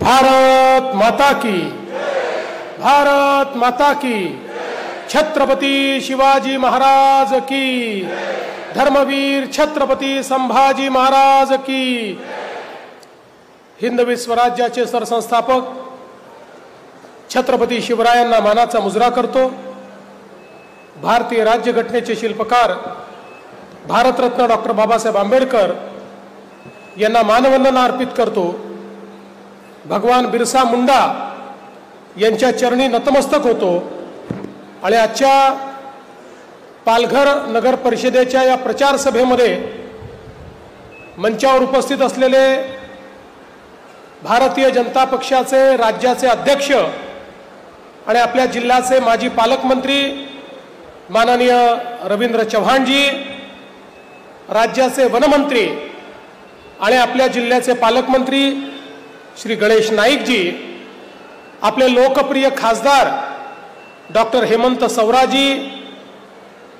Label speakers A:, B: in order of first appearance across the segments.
A: भारत माता की, भारत माता की, छत्रपती शिवाजी महाराज की, धर्मवीर छत्रपती संभाजी महाराज की। हिंदवी स्वराज्याचे सरसंस्थापक छत्रपती शिवरायांना मानाचा मुजरा करतो। भारतीय राज्यघटनेचे शिल्पकार भारतरत्न डॉक्टर बाबासाहेब आंबेडकर यांना मानवंदना अर्पित करतो। भगवान बिरसा मुंडा यांच्या चरणी नतमस्तक होतो आणि आजच्या पालघर नगर परिषदेच्या या प्रचार सभेमध्ये मंचावर उपस्थित असलेले भारतीय जनता पक्षाचे राज्याचे अध्यक्ष आणि आपल्या जिल्ह्याचे माजी पालकमंत्री माननीय रवींद्र चव्हाणजी, राज्याचे वनमंत्री आणि आपल्या जिल्ह्याचे पालकमंत्री श्री गणेश नाईकजी, आपले लोकप्रिय खासदार डॉक्टर हेमंत सवराजी,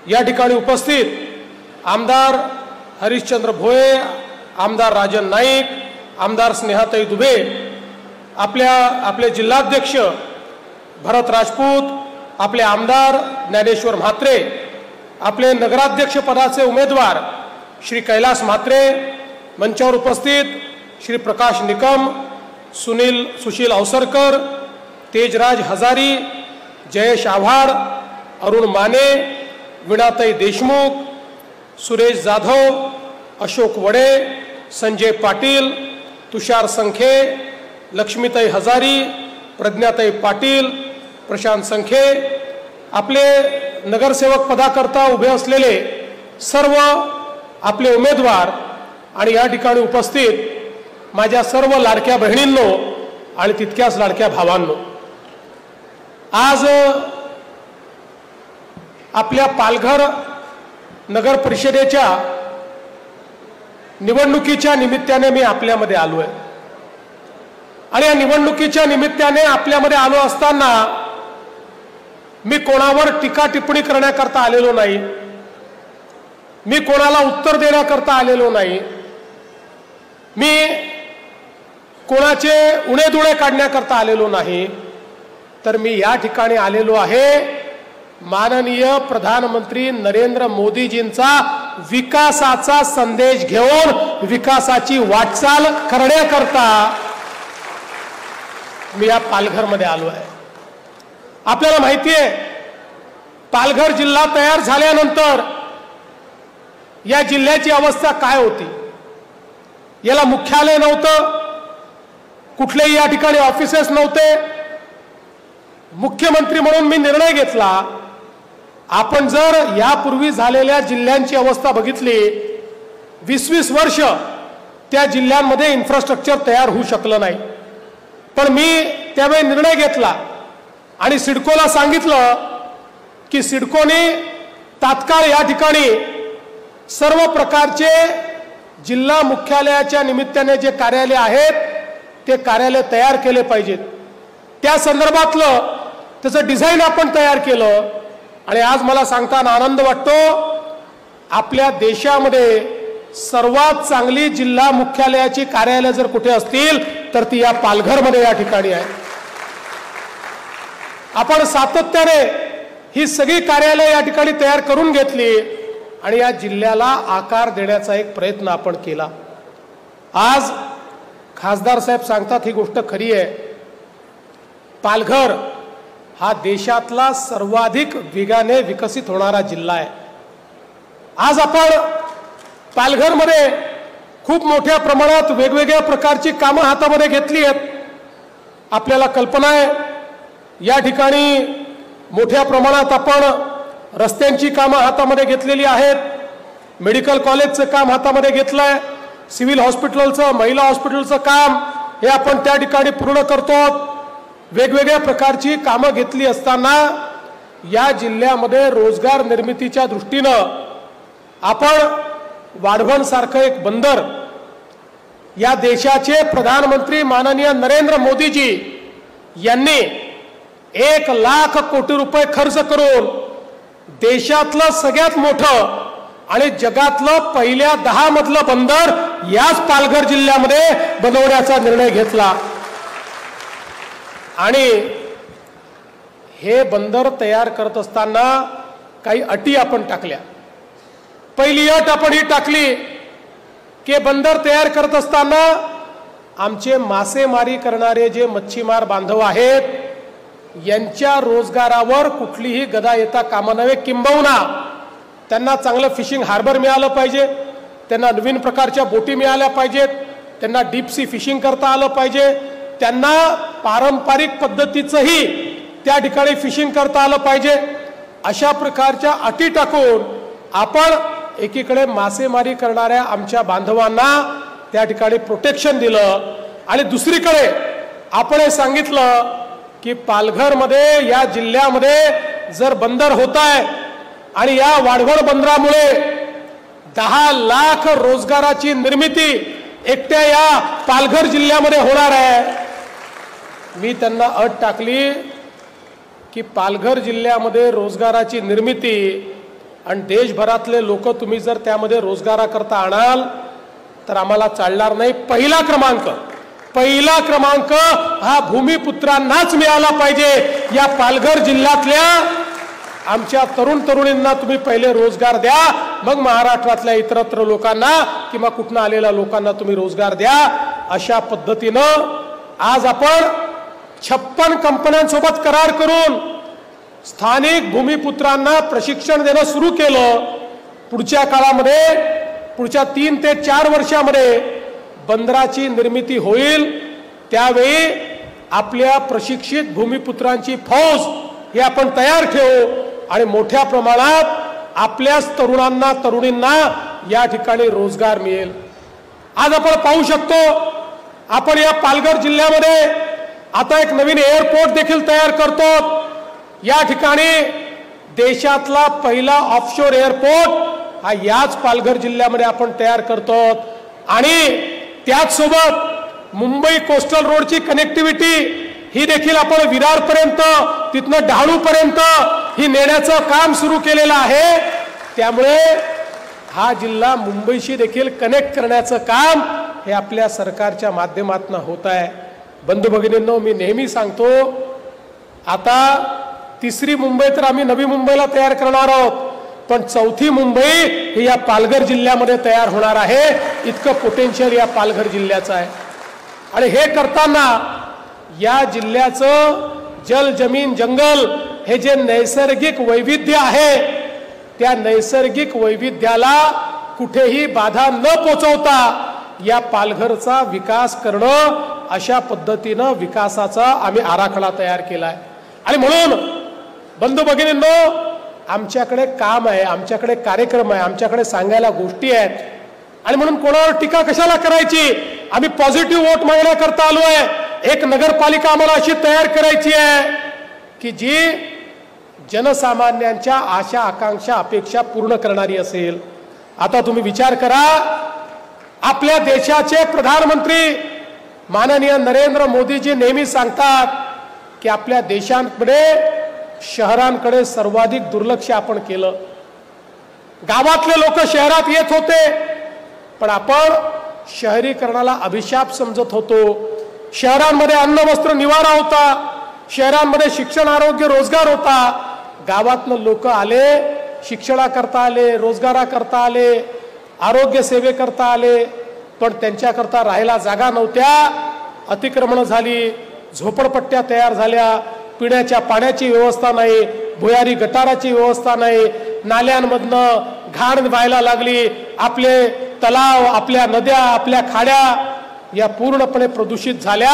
A: या ठिकाणी उपस्थित आमदार हरिश्चंद्र भोये, आमदार राजन नाईक, आमदार स्नेहाताई दुबे, आपले जिल्हाध्यक्ष भरत राजपूत, आपले आमदार ज्ञानेश्वर म्हात्रे, आपले नगराध्यक्ष पदाचे उमेदवार श्री कैलास म्हात्रे, मंचावर उपस्थित श्री प्रकाश निकम, सुशील अवसरकर, तेजराज हजारी, जयेश आव्हाड, अरुण माने, विणाताई देशमुख, सुरेश जाधव, अशोक वडे, संजय पाटील, तुषार संखे, लक्ष्मीताई हजारी, प्रज्ञाताई पाटील, प्रशांत संखे, आपले नगरसेवक पदाकरता उभे असलेले सर्व आपले उमेदवार आणि या ठिकाणी उपस्थित माझ्या सर्व लाडक्या बहिणींनो आणि तितक्याच लाडक्या भावांनो, आज आपल्या पालघर नगर परिषदेच्या निवडणुकीच्या निमित्ताने मी आपल्यामध्ये आलो आहे आणि या निवडणुकीच्या निमित्ताने आपल्यामध्ये आलो असताना मी कोणावर टीका टिप्पणी करण्याकरता आलेलो नाही, मी कोणाला उत्तर देण्याकरता आलेलो नाही, मी कोणाचे उणेधुणे काढण्याकरता आलेलो नाही, तर मी या ठिकाणी आलेलो आहे माननीय प्रधानमंत्री नरेंद्र मोदीजींचा विकासाचा संदेश घेऊन विकासाची वाटचाल करण्याकरता मी या पालघरमध्ये आलो आहे। आपल्याला माहिती आहे, पालघर जिल्हा तयार झाल्यानंतर या जिल्ह्याची अवस्था काय होती। याला मुख्यालय नव्हतं, कुठलेही या ठिकाणी ऑफिसेस नव्हते। मुख्यमंत्री म्हणून मी निर्णय घेतला, आपण जर यापूर्वी झालेल्या जिल्ह्यांची अवस्था बघितली, 20-20 वर्ष त्या जिल्ह्यांमध्ये इन्फ्रास्ट्रक्चर तयार होऊ शकलं नाही, पण मी त्यावेळी निर्णय घेतला आणि सिडकोला सांगितलं की सिडकोने तात्काळ या ठिकाणी सर्व प्रकारचे जिल्हा मुख्यालयाच्या निमित्ताने जे कार्यालय आहेत ते कार्यालय तयार केले पाहिजेत। त्या संदर्भातलं त्याचं डिझाईन आपण तयार केलं आणि आज मला सांगताना आनंद वाटतो, आपल्या देशामध्ये सर्वात चांगली जिल्हा मुख्यालयाची कार्यालय जर कुठे असतील तर ती या पालघरमध्ये या ठिकाणी आहे। आपण सातत्याने ही सगळी कार्यालय या ठिकाणी तयार करून घेतली आणि या जिल्ह्याला आकार देण्याचा एक प्रयत्न आपण केला। आज खासदार साहेब सांगतात ही गोष्ट खरी आहे, पालघर हा देशातला सर्वाधिक वेगाने विकसित होणारा जिल्हा आहे। आज आपण पालघरमध्ये खूप मोठ्या प्रमाणात वेगवेगळ्या प्रकारची कामं हातामध्ये घेतली आहेत। आपल्याला कल्पना आहे, या ठिकाणी मोठ्या प्रमाणात आपण रस्त्यांची कामं हातामध्ये घेतलेली आहेत, मेडिकल कॉलेजचं काम हातामध्ये घेतलंय, सिव्हिल हॉस्पिटलचं, महिला हॉस्पिटलचं काम हे आपण त्या ठिकाणी पूर्ण करतो। वेगवेगळ्या प्रकारची कामं घेतली असताना या जिल्ह्यामध्ये रोजगार निर्मितीच्या दृष्टीनं आपण वाढवण सारखं एक बंदर, या देशाचे प्रधानमंत्री माननीय नरेंद्र मोदीजी यांनी 1 लाख कोटी रुपये खर्च करून देशातलं सगळ्यात मोठं आणि जगातलं पहिल्या 10 मधलं बंदर याच पालघर जिल्ह्यामध्ये बनवण्याचा निर्णय घेतला। आणि हे बंदर तयार करत असताना काही अटी आपण टाकल्या। पहिली अट आपण ही टाकली की बंदर तयार करत असताना आमचे मासेमारी करणारे जे मच्छीमार बांधव आहेत यांच्या रोजगारावर कुठलीही गदा येता कामा नये, किंबहुना त्यांना चांगलं फिशिंग हार्बर मिळालं पाहिजे, त्यांना नवीन प्रकारच्या बोटी मिळाल्या पाहिजेत, त्यांना डीप सी फिशिंग करता आलं पाहिजे, त्यांना पारंपरिक पद्धतीचंही त्या ठिकाणी फिशिंग करता आलं पाहिजे। अशा प्रकारच्या अटी टाकून आपण एकीकडे मासेमारी करणाऱ्या आमच्या बांधवांना त्या ठिकाणी प्रोटेक्शन दिलं आणि दुसरीकडे आपण हे सांगितलं की पालघरमध्ये या जिल्ह्यामध्ये जर बंदर होत आहे आणि या वाढवण बंदरामुळे 10 लाख रोजगाराची निर्मिती एकट्या या पालघर जिल्ह्यामध्ये होणार आहे। मी त्यांना अट टाकली की पालघर जिल्ह्यामध्ये रोजगाराची निर्मिती आणि देशभरातले लोक तुम्ही जर त्यामध्ये रोजगाराकरता आणाल तर आम्हाला चालणार नाही। पहिला क्रमांक हा भूमिपुत्रांनाच मिळाला पाहिजे। या पालघर जिल्ह्यातल्या आमच्या तरुण तरुणींना तुम्ही पहिले रोजगार द्या, मग महाराष्ट्रातल्या इतरत्र लोकांना किंवा कुठनं आलेल्या लोकांना तुम्ही रोजगार द्या। अशा पद्धतीनं आज आपण 56 कंपन्यांसोबत करार करून स्थानिक भूमिपुत्रांना प्रशिक्षण देणं सुरू केलं। पुढच्या काळामध्ये पुढच्या 3 ते 4 वर्षामध्ये बंदराची निर्मिती होईल, त्यावेळी आपल्या प्रशिक्षित भूमिपुत्रांची फौज ही आपण तयार ठेवू आणि मोठ्या प्रमाणात आपल्याच तरुणांना तरुणींना या ठिकाणी रोजगार मिळेल। आज आपण पाहू शकतो आपण या पालघर जिल्ह्यामध्ये आता एक नवीन एअरपोर्ट देखील तयार करतो। या ठिकाणी देशातला पहिला ऑफशोर एअरपोर्ट हा याच पालघर जिल्ह्यामध्ये आपण तयार करतो आणि त्याचसोबत मुंबई कोस्टल रोडची कनेक्टिव्हिटी ही देखील आपण विरारपर्यंत तिथनं डहाणूपर्यंत ही नेण्याचं काम सुरू केलेलं आहे। त्यामुळे हा जिल्हा मुंबईशी देखील कनेक्ट करण्याचं काम हे आपल्या सरकारच्या माध्यमातून होत आहे। बंधू भगिनींनो, मी नेहमी सांगतो आता 3री मुंबई तर आम्ही नवी मुंबईला तयार करणार आहोत, पण 4थी मुंबई ही या पालघर जिल्ह्यामध्ये तयार होणार आहे। इतकं पोटेन्शियल या पालघर जिल्ह्याचं आहे आणि हे करताना या जिल्ह्याचं जल जमीन जंगल हे जे नैसर्गिक वैविध्य आहे त्या नैसर्गिक वैविध्याला कुठेही बाधा न पोचवता या पालघरचा विकास करणं, अशा पद्धतीनं विकासाचा आम्ही आराखडा तयार केलाय। आणि म्हणून बंधू भगिनींनो, आमच्याकडे काम आहे, आमच्याकडे कार्यक्रम आहे, आमच्याकडे सांगायला गोष्टी आहेत आणि म्हणून कोणावर टीका कशाला करायची। आम्ही पॉझिटिव्ह वोट मागण्याकरता आलो आहे। एक नगरपालिका आम्हाला अशी तयार करायची आहे की जी जनसामान्यांच्या आशा आकांक्षा अपेक्षा पूर्ण करणारी असेल। आता तुम्ही विचार करा, आपल्या देशाचे प्रधानमंत्री माननीय नरेंद्र मोदीजी नेहमी सांगतात की आपल्या देशामध्ये शहरांकडे सर्वाधिक दुर्लक्ष आपण केलं। गावातले लोक शहरात येत होते, पण आपण शहरीकरणाला अभिशाप समजत होतो। शहरांमध्ये अन्न वस्त्र निवारा होता, शहरांमध्ये शिक्षण आरोग्य रोजगार होता। गावातनं लोक आले, शिक्षणाकरता आले, रोजगाराकरता आले, आरोग्य सेवेकरता आले, पण त्यांच्याकरता राहायला जागा नव्हत्या। अतिक्रमण झाली, झोपडपट्ट्या तयार झाल्या, पिण्याच्या पाण्याची व्यवस्था नाही, भुयारी गटाराची व्यवस्था नाही, नाल्यांमधनं घाण व्हायला लागली, आपले तलाव, आपल्या नद्या, आपल्या खाड्या या पूर्णपणे प्रदूषित झाल्या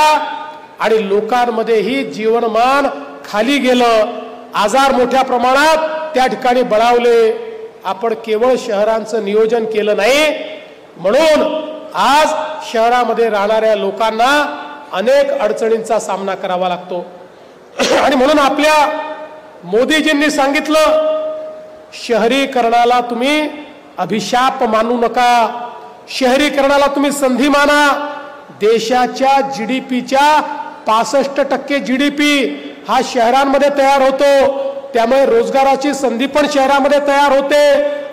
A: आणि लोकांमध्येही जीवनमान खाली गेलं। आजार मोठ्या प्रमाणात त्या ठिकाणी बळावले। आपण केवळ शहरांचं नियोजन केलं नाही, म्हणून आज शहरामध्ये राहणाऱ्या लोकांना अनेक अडचणींचा सामना करावा लागतो। आणि म्हणून आपल्या मोदीजींनी सांगितलं, शहरीकरणाला तुम्ही अभिशाप मानू नका, शहरीकरणाला तुम्ही संधी माना। देशाच्या जीडीपीच्या 65% जीडीपी हा शहरांमध्ये तयार होतो, त्यामुळे रोजगाराची संधी पण शहरामध्ये तयार होते।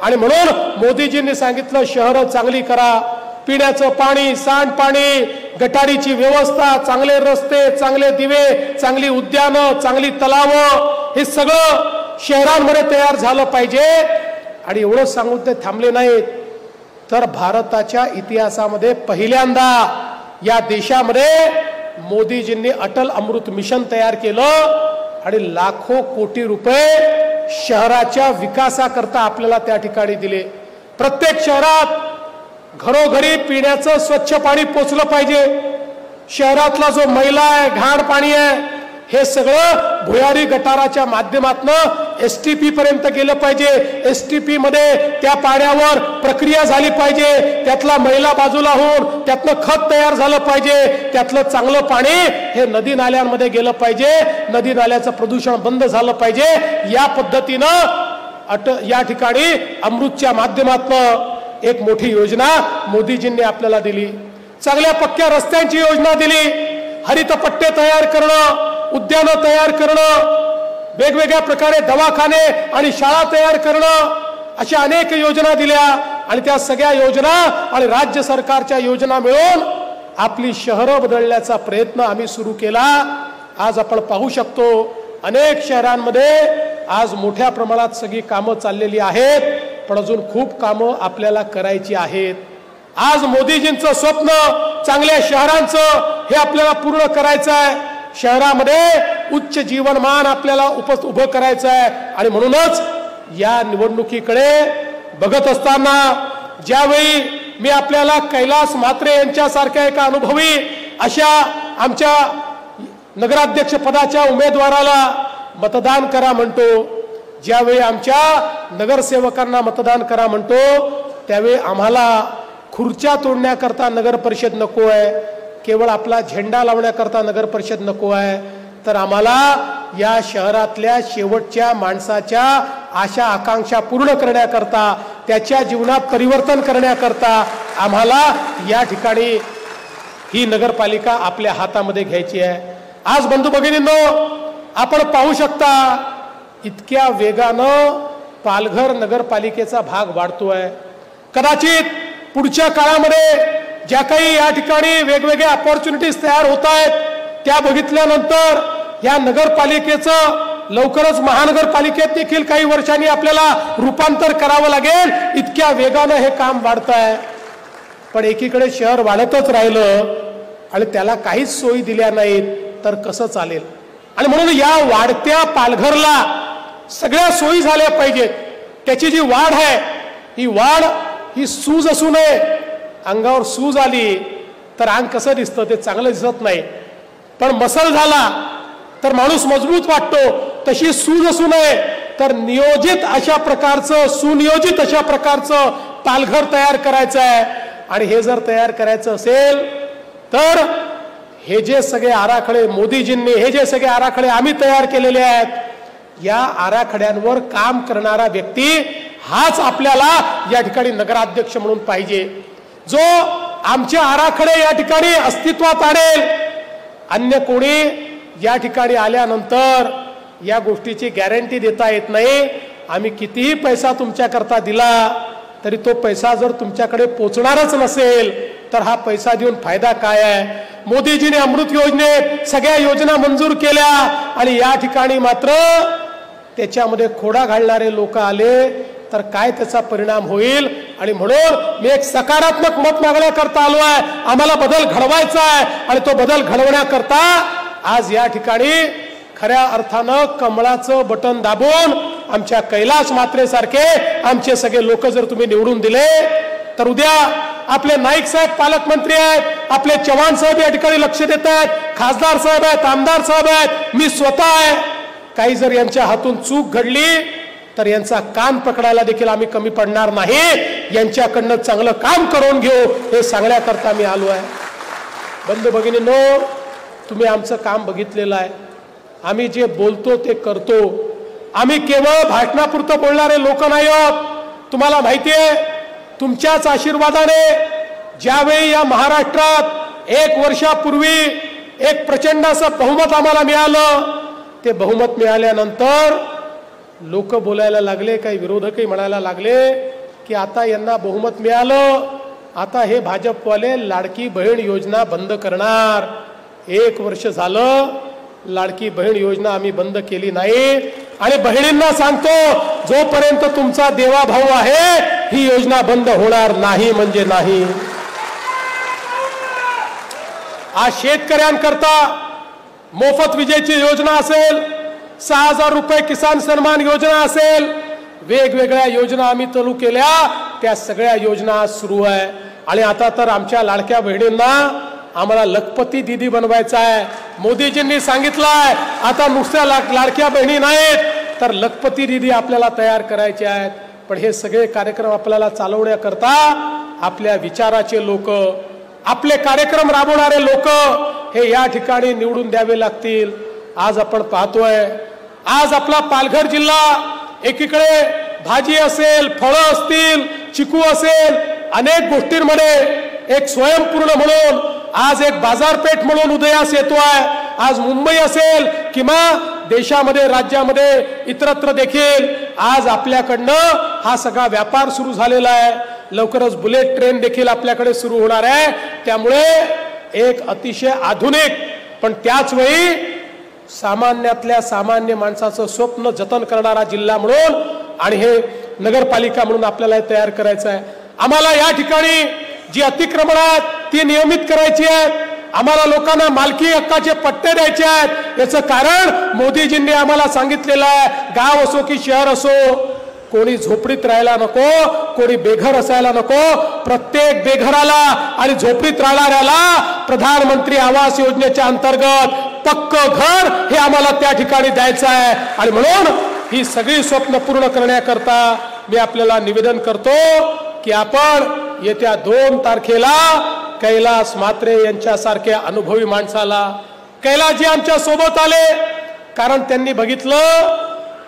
A: आणि म्हणून मोदीजींनी सांगितलं, शहरं चांगली करा, पिण्याचं पाणी, सांडपाणी, गटारीची व्यवस्था, चांगले रस्ते, चांगले दिवे, चांगली उद्यानं, चांगली तलावं, हे सगळं शहरांमध्ये तयार झालं पाहिजे. आणि एवढंच सांगून ते थांबले नाहीत, तर भारताच्या इतिहासामध्ये पहिल्यांदा या देशामध्ये मोदीजींनी अटल अमृत मिशन तयार केलं आणि लाखो कोटी रुपये शहराच्या विकासाकरता आपल्याला त्या ठिकाणी दिले. प्रत्येक शहरात घरोघरी पिण्याचं स्वच्छ पाणी पोचलं पाहिजे. शहरातला जो मैला आहे, घाण पाणी आहे, हे सगळं भुयारी गटाराच्या माध्यमातून STP पर्यंत गेलं पाहिजे. STP मध्ये त्या पाण्यावर प्रक्रिया झाली पाहिजे, त्यातला मैला बाजूला होऊन त्यातलं खत तयार झालं पाहिजे, त्यातलं चांगलं पाणी हे नदी नाल्यांमध्ये गेलं पाहिजे, नदी नाल्याचं प्रदूषण बंद झालं पाहिजे. या पद्धतीनं या ठिकाणी अमृतच्या माध्यमातून एक मोठी योजना मोदीजींनी आपल्याला दिली. चांगल्या पक्क्या रस्त्यांची योजना दिली, हरित पट्टे तयार करणं, उद्यानं तयार करणं, वेगवेगळ्या प्रकारे दवाखाने आणि शाळा तयार करणं, अशा अनेक योजना दिल्या. आणि त्या सगळ्या योजना आणि राज्य सरकारच्या योजना मिळून आपली शहरं बदलण्याचा प्रयत्न आम्ही सुरू केला. आज आपण पाहू शकतो अनेक शहरांमध्ये आज मोठ्या प्रमाणात सगळी कामं चाललेली आहेत, पण अजून खूप कामं आपल्याला करायची आहेत. आज मोदीजींचं स्वप्न चांगल्या शहरांचं हे आपल्याला पूर्ण करायचं आहे. शहरामध्ये उच्च जीवनमान आपल्याला उभं करायचं आहे. आणि म्हणूनच या निवडणुकीकडे बघत असताना ज्यावेळी मी आपल्याला कैलास म्हात्रे यांच्यासारख्या एका अनुभवी अशा आमच्या नगराध्यक्ष पदाच्या उमेदवाराला मतदान करा म्हणतो, ज्यावेळी आमच्या नगरसेवकांना मतदान करा म्हणतो, त्यावेळी आम्हाला खुर्च्या तोडण्याकरता नगर परिषद नको आहे, केवळ आपला झेंडा लावण्याकरता नगर परिषद नको आहे, तर आम्हाला या शहरातल्या शेवटच्या माणसाच्या आशा आकांक्षा पूर्ण करण्याकरता, त्याच्या जीवनात परिवर्तन करण्याकरता आम्हाला या ठिकाणी ही नगरपालिका आपल्या हातामध्ये घ्यायची आहे. आज बंधू भगिनींनो, आपण पाहू शकता इतक्या वेगानं पालघर नगरपालिकेचा भाग वाढतोय. कदाचित पुढच्या काळामध्ये ज्या काही या ठिकाणी वेगवेगळ्या अपॉर्च्युनिटीज तयार होत आहेत त्या बघितल्यानंतर या नगरपालिकेचं लवकरच महानगरपालिकेत देखील काही वर्षांनी आपल्याला रूपांतर करावं लागेल. इतक्या वेगानं हे काम वाढत आहे. पण एकीकडे शहर वाढतच राहिलं आणि त्याला काहीच सोयी दिल्या नाहीत तर कसं चालेल. आणि म्हणून या वाढत्या पालघरला सगळ्या सोयी झाल्या पाहिजेत. त्याची जी वाढ आहे ही वाढ ही सूज असू नये. अंगावर सूज आली तर अंग कसं दिसतं ते चांगलं दिसत नाही, पण मसल झाला तर माणूस मजबूत वाटतो. तशी सूज असू नये, तर नियोजित अशा प्रकारचं, सुनियोजित अशा प्रकारचं पालघर तयार करायचं आहे. आणि हे जर तयार करायचं असेल तर हे जे सगळे आराखडे मोदीजींनी, हे जे सगळे आराखडे आम्ही तयार केलेले आहेत, या आराखड्यांवर काम करणारा व्यक्ती हाच आपल्याला या ठिकाणी नगराध्यक्ष म्हणून पाहिजे, जो आमचे आराखडे या ठिकाणी अस्तित्वात आणेल. अन्य कोणी या ठिकाणी आल्यानंतर या गोष्टीची गॅरंटी देता येत नाही. आम्ही कितीही पैसा तुमच्याकरता दिला तरी तो पैसा जर तुमच्याकडे पोचणारच नसेल तर हा पैसा देऊन फायदा काय आहे. मोदीजीने अमृत योजनेत सगळ्या योजना मंजूर केल्या आणि या ठिकाणी मात्र त्याच्यामध्ये खोडा घालणारे लोक आले तर काय त्याचा परिणाम होईल. आणि म्हणून मी एक सकारात्मक मत मागण्याकरता आलो आहे. आम्हाला बदल घडवायचा आहे आणि तो बदल घडवण्याकरता आज या ठिकाणी खऱ्या अर्थानं कमळाचं बटन दाबून आमच्या कैलास म्हात्रे सारखे आमचे सगळे लोक जर तुम्ही निवडून दिले तर उद्या आपले नाईक साहेब पालकमंत्री आहेत, आपले चव्हाण साहेब या ठिकाणी लक्ष देत आहेत, खासदार साहेब आहेत, आमदार साहेब आहेत, मी स्वतः आहे. काही जर यांच्या हातून चूक घडली तर यांचा कान पकडायला देखील आम्ही कमी पडणार नाही. यांच्याकडनं चांगलं काम करून घेऊ हे सांगण्याकरता मी आलो आहे. बंधू भगिनींनो, तुम्ही आमचं काम बघितलेलं आहे. आम्ही जे बोलतो ते करतो. आम्ही केवळ भाषणापुरतं बोलणारे लोक नाही आहोत. तुम्हाला माहिती आहे, तुमच्याच आशीर्वादाने ज्यावेळी या महाराष्ट्रात 1 वर्षापूर्वी एक प्रचंड असं बहुमत आम्हाला मिळालं, ते बहुमत मिळाल्यानंतर लोक बोलायला लागले, काही विरोधकही म्हणायला लागले की आता यांना बहुमत मिळालं, आता हे भाजपवाले लाडकी बहीण योजना बंद करणार. 1 वर्ष झालं लाडकी बहीण योजना आम्ही बंद केली नाही आणि बहिणींना सांगतो जोपर्यंत तुमचा देवा भाऊ आहे ही योजना बंद होणार नाही म्हणजे नाही. आज शेतकऱ्यांकरता मोफत विजेची योजना असेल, 6,000 रुपये किसान सन्मान योजना असेल, वेगवेगळ्या योजना आम्ही चालू केल्या. त्या सगळ्या योजना सुरू आहे. आणि आता तर आमच्या लाडक्या बहिणींना आम्हाला लखपती दीदी बनवायचा आहे. मोदीजींनी सांगितलंय आता नुसत्या लाडक्या बहिणी नाहीत तर लखपती दीदी आपल्याला तयार करायचे आहेत. पण हे सगळे कार्यक्रम आपल्याला चालवण्याकरता आपल्या विचाराचे लोक, आपले कार्यक्रम राबवणारे लोक हे या ठिकाणी निवडून द्यावे लागतील. आज आपण पाहतोय, आज आपला पालघर जिल्हा एकीकडे भाजी असेल, फळं असतील, चिकू असेल, अनेक गोष्टींमध्ये एक स्वयंपूर्ण म्हणून आज एक बाजारपेठ म्हणून उदयास येतोय. आज मुंबई असेल किंवा देशामध्ये, राज्यामध्ये, इतरत्र देखील आज आपल्याकडनं हा सगळा व्यापार सुरू झालेला आहे. लवकरच बुलेट ट्रेन देखील आपल्याकडे सुरू होणार आहे. त्यामुळे एक अतिशय आधुनिक पण त्याच वेळी सामान्यातल्या सामान्य माणसाचं स्वप्न जतन करणारा जिल्हा म्हणून आणि हे नगरपालिका म्हणून आपल्याला तयार करायचं आहे. आम्हाला या ठिकाणी जी अतिक्रमण आहेत ती नियमित करायची आहेत. आम्हाला लोकांना मालकी हक्काचे पट्टे द्यायचे आहेत. याचं कारण मोदीजींनी आम्हाला सांगितलेलं आहे, गाव असो की शहर असो, कोणी झोपडीत राहायला नको, कोणी बेघर असायला नको. प्रत्येक बेघराला आणि झोपडीत राहणाऱ्याला प्रधानमंत्री आवास योजनेच्या अंतर्गत पक्क घर हे आम्हाला त्या ठिकाणी द्यायचं आहे. आणि म्हणून ही सगळी स्वप्न पूर्ण करण्याकरता मी आपल्याला निवेदन करतो की आपण येत्या 2 तारखेला कैलास म्हात्रे यांच्यासारख्या अनुभवी माणसाला, कैलासजी आमच्या सोबत आले कारण त्यांनी बघितलं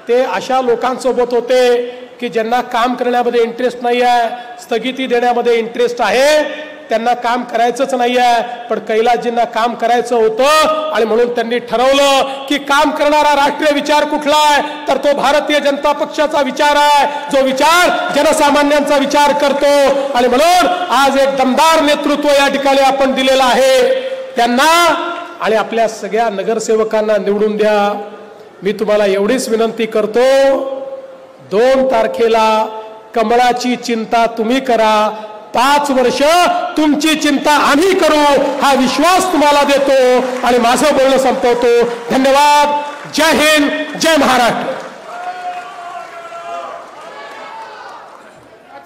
A: ते अशा लोकांसोबत होते की ज्यांना काम करण्यामध्ये इंटरेस्ट नाही आहे, स्थगिती देण्यामध्ये इंटरेस्ट आहे, त्यांना काम करायचंच नाही आहे. पण कैलासजींना काम करायचं होतं आणि म्हणून त्यांनी ठरवलं की काम करणारा राष्ट्रीय विचार कुठला आहे तर तो भारतीय जनता पक्षाचा विचार आहे, जो विचार जनसामान्यांचा विचार करतो. आणि म्हणून आज एक दमदार नेतृत्व या ठिकाणी आपण दिलेलं आहे. त्यांना आणि आपल्या सगळ्या नगरसेवकांना निवडून द्या. मी तुम्हाला एवढीच विनंती करतो, 2 तारखेला कमळाची चिंता तुम्ही करा, 5 वर्ष तुमची चिंता आम्ही करू हा विश्वास तुम्हाला देतो आणि माझं बोलणं संपवतो. धन्यवाद. जय हिंद, जय महाराष्ट्र.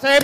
B: साहेब